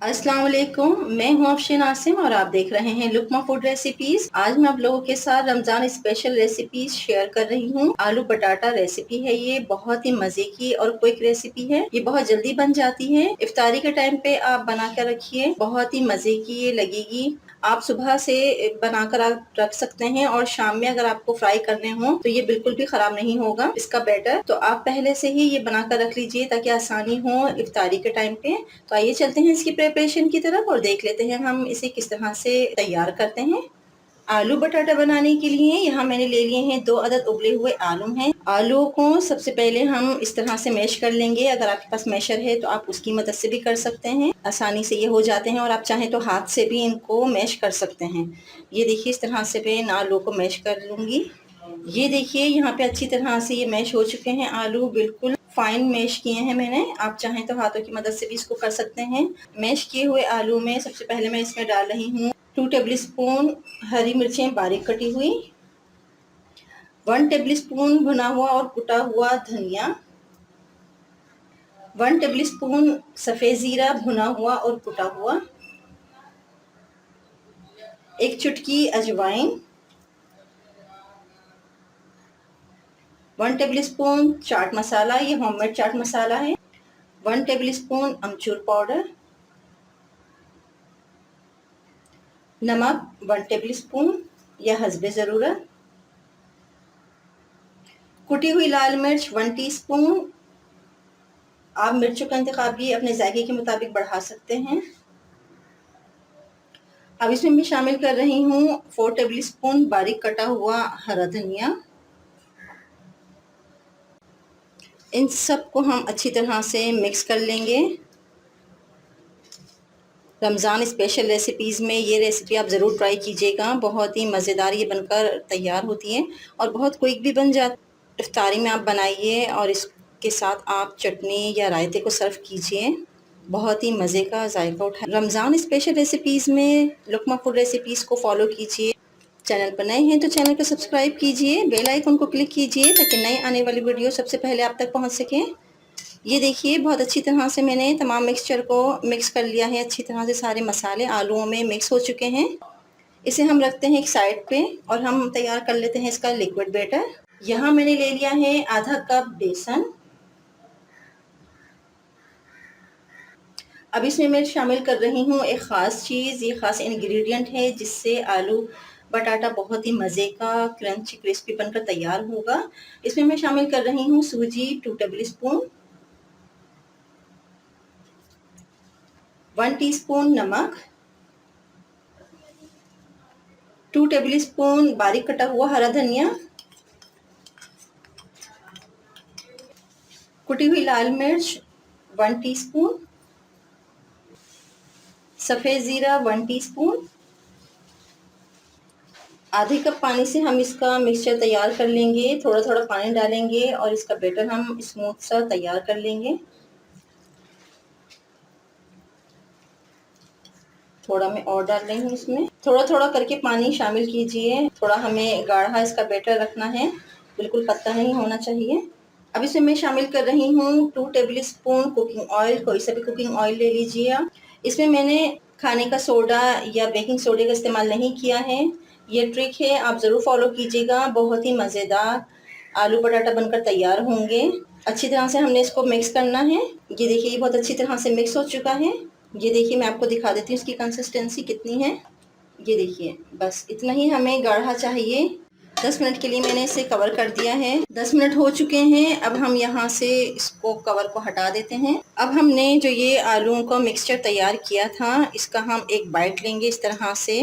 अस्सलाम वालेकुम। मैं हूँ अफशीन आसिम और आप देख रहे हैं लुकमा फूड रेसिपीज। आज मैं आप लोगों के साथ रमजान स्पेशल रेसिपीज शेयर कर रही हूँ। आलू बटाटा रेसिपी है, ये बहुत ही मजे की और क्विक रेसिपी है। ये बहुत जल्दी बन जाती है। इफ्तारी के टाइम पे आप बना कर रखिए, बहुत ही मजे की ये लगेगी। आप सुबह से बनाकर आप रख सकते हैं और शाम में अगर आपको फ्राई करने हो तो ये बिल्कुल भी खराब नहीं होगा इसका बैटर। तो आप पहले से ही ये बनाकर रख लीजिए ताकि आसानी हो इफ्तारी के टाइम पे। तो आइए चलते हैं इसकी प्रिपरेशन की तरफ और देख लेते हैं हम इसे किस तरह से तैयार करते हैं। आलू बटाटा बनाने के लिए यहाँ मैंने ले लिए हैं 2 अदद उबले हुए आलू हैं। आलूओं को सबसे पहले हम इस तरह से मैश कर लेंगे। अगर आपके पास मैशर है तो आप उसकी मदद से भी कर सकते हैं, आसानी से ये हो जाते हैं। और आप चाहें तो हाथ से भी इनको मैश कर सकते हैं। ये देखिए इस तरह से मैं इन आलू को मैश कर लूंगी। ये देखिए यहाँ पे अच्छी तरह से ये मैश हो चुके हैं आलू, बिल्कुल फाइन मैश किए हैं मैंने। आप चाहें तो हाथों की मदद से भी इसको कर सकते हैं। मैश किए हुए आलू में सबसे पहले मैं इसमें डाल रही हूँ 2 टेबल स्पून हरी मिर्चें बारीक कटी हुई, 1 टेबल स्पून भुना हुआ और कुटा हुआ धनिया, 1 टेबल स्पून सफ़ेद ज़ीरा भुना हुआ और कुटा हुआ, 1 चुटकी अजवाइन, 1 टेबल स्पून चाट मसाला, ये होममेड चाट मसाला है, 1 टेबल स्पून अमचूर पाउडर, नमक 1 टेबल स्पून या हस्बे ज़रूरत, कुटी हुई लाल मिर्च 1 टीस्पून। आप मिर्चों का इंतखाब भी अपने जायके के मुताबिक बढ़ा सकते हैं। अब इसमें मैं शामिल कर रही हूँ 4 टेबल स्पून बारीक कटा हुआ हरा धनिया। इन सब को हम अच्छी तरह से मिक्स कर लेंगे। रमज़ान स्पेशल रेसिपीज़ में ये रेसिपी आप ज़रूर ट्राई कीजिएगा, बहुत ही मज़ेदार ये बनकर तैयार होती है और बहुत क्विक भी बन जाती है। इफ्तारी में आप बनाइए और इसके साथ आप चटनी या रायते को सर्व कीजिए, बहुत ही मज़े का जायका उठा। रमज़ान स्पेशल रेसिपीज़ में लुकमा फूड रेसिपीज़ को फॉलो कीजिए। चैनल पर नए हैं तो चैनल को सब्सक्राइब कीजिए, बेल आइकन को क्लिक कीजिए ताकि नई आने वाली वीडियो सबसे पहले आप तक पहुंच सके। ये देखिए बहुत अच्छी तरह से मैंने तमाम मिक्सचर को मिक्स कर लिया है। अच्छी तरह से सारे मसाले आलूओं में मिक्स हो चुके हैं। इसे हम रखते हैं एक साइड पे और हम तैयार कर लेते हैं इसका लिक्विड बैटर। यहाँ मैंने ले लिया है आधा कप बेसन। अब इसमें मैं शामिल कर रही हूँ एक ख़ास चीज़, ये ख़ास इंग्रेडिएंट है जिससे आलू बटाटा बहुत ही मज़े का क्रंची क्रिस्पी बनकर तैयार होगा। इसमें मैं शामिल कर रही हूँ सूजी 2 टेबल स्पून, 1 टीस्पून नमक, 2 टेबल स्पून बारीक कटा हुआ हरा धनिया, कुटी हुई लाल मिर्च 1 टीस्पून, सफ़ेद ज़ीरा 1 टीस्पून। आधे कप पानी से हम इसका मिक्सचर तैयार कर लेंगे। थोड़ा थोड़ा पानी डालेंगे और इसका बैटर हम स्मूथ सा तैयार कर लेंगे। थोड़ा मैं और डाल रही हूँ इसमें, थोड़ा थोड़ा करके पानी शामिल कीजिए। थोड़ा हमें गाढ़ा इसका बैटर रखना है, बिल्कुल पतला नहीं होना चाहिए। अब इसमें मैं शामिल कर रही हूँ 2 टेबल स्पून कुकिंग ऑयल, कोई सा भी कुकिंग ऑयल ले लीजिए आप। इसमें मैंने खाने का सोडा या बेकिंग सोडे का इस्तेमाल नहीं किया है। ये ट्रिक है, आप ज़रूर फॉलो कीजिएगा। बहुत ही मज़ेदार आलू बटाटा बनकर तैयार होंगे। अच्छी तरह से हमने इसको मिक्स करना है। ये देखिए ये बहुत अच्छी तरह से मिक्स हो चुका है। ये देखिए मैं आपको दिखा देती हूँ इसकी कंसिस्टेंसी कितनी है। ये देखिए बस इतना ही हमें गाढ़ा चाहिए। 10 मिनट के लिए मैंने इसे कवर कर दिया है। 10 मिनट हो चुके हैं। अब हम यहाँ से इसको कवर को हटा देते हैं। अब हमने जो ये आलूओं का मिक्सचर तैयार किया था इसका हम एक बाइट लेंगे इस तरह से।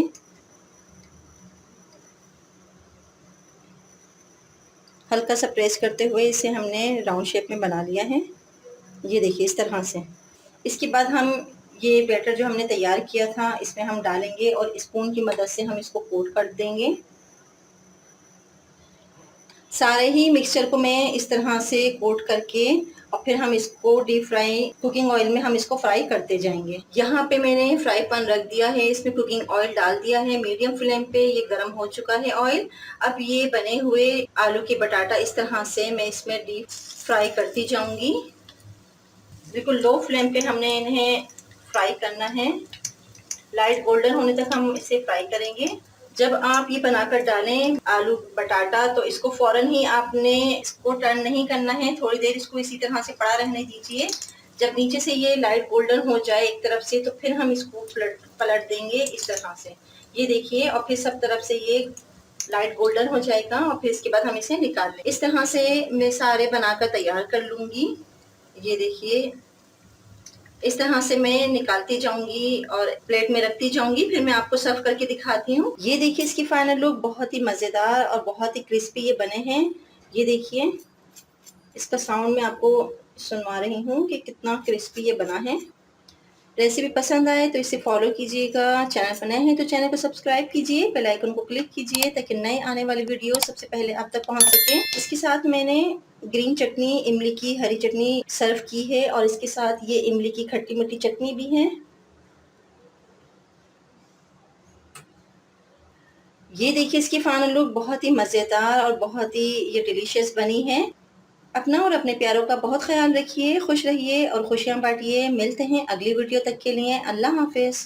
हल्का सा प्रेस करते हुए इसे हमने राउंड शेप में बना लिया है। ये देखिए इस तरह से। इसके बाद हम ये बैटर जो हमने तैयार किया था इसमें हम डालेंगे और स्पून की मदद से हम इसको कोट कर देंगे। सारे ही मिक्सचर को मैं इस तरह से कोट करके और फिर हम इसको डीप फ्राई कुकिंग ऑयल में हम इसको फ्राई करते जाएंगे। यहाँ पे मैंने फ्राई पैन रख दिया है, इसमें कुकिंग ऑयल डाल दिया है। मीडियम फ्लेम पे ये गर्म हो चुका है ऑयल। अब ये बने हुए आलू के बटाटा इस तरह से मैं इसमें डीप फ्राई करती जाऊंगी। बिल्कुल लो फ्लेम पे हमने इन्हें फ्राई करना है। लाइट गोल्डन होने तक हम इसे फ्राई करेंगे। जब आप ये बनाकर डालें आलू बटाटा, तो इसको फौरन ही आपने इसको टर्न नहीं करना है, थोड़ी देर इसको इसी तरह से पड़ा रहने दीजिए। जब नीचे से ये लाइट गोल्डन हो जाए एक तरफ से, तो फिर हम इसको पलट देंगे इस तरह से। ये देखिए, और फिर सब तरफ से ये लाइट गोल्डन हो जाएगा और फिर इसके बाद हम इसे निकाल लें। इस तरह से मैं सारे बनाकर तैयार कर लूंगी। ये देखिए, इस तरह से मैं निकालती जाऊंगी और प्लेट में रखती जाऊंगी, फिर मैं आपको सर्व करके दिखाती हूँ। ये देखिए, इसकी फाइनल लुक बहुत ही मजेदार और बहुत ही क्रिस्पी ये बने हैं। ये देखिए, इसका साउंड मैं आपको सुनवा रही हूँ कि कितना क्रिस्पी ये बना है। रेसिपी पसंद आए तो इसे फॉलो कीजिएगा। चैनल पर नए हैं तो चैनल को सब्सक्राइब कीजिए, बेल आइकन को क्लिक कीजिए ताकि नए आने वाली वीडियो सबसे पहले आप तक पहुंच सके। इसके साथ मैंने ग्रीन चटनी, इमली की हरी चटनी सर्व की है और इसके साथ ये इमली की खट्टी मीठी चटनी भी है। ये देखिए, इसकी फाइनल लुक बहुत ही मज़ेदार और बहुत ही ये डिलीशियस बनी है। अपना और अपने प्यारों का बहुत ख्याल रखिए, खुश रहिए और खुशियाँ बांटिए। मिलते हैं अगली वीडियो तक के लिए। अल्लाह हाफिज़।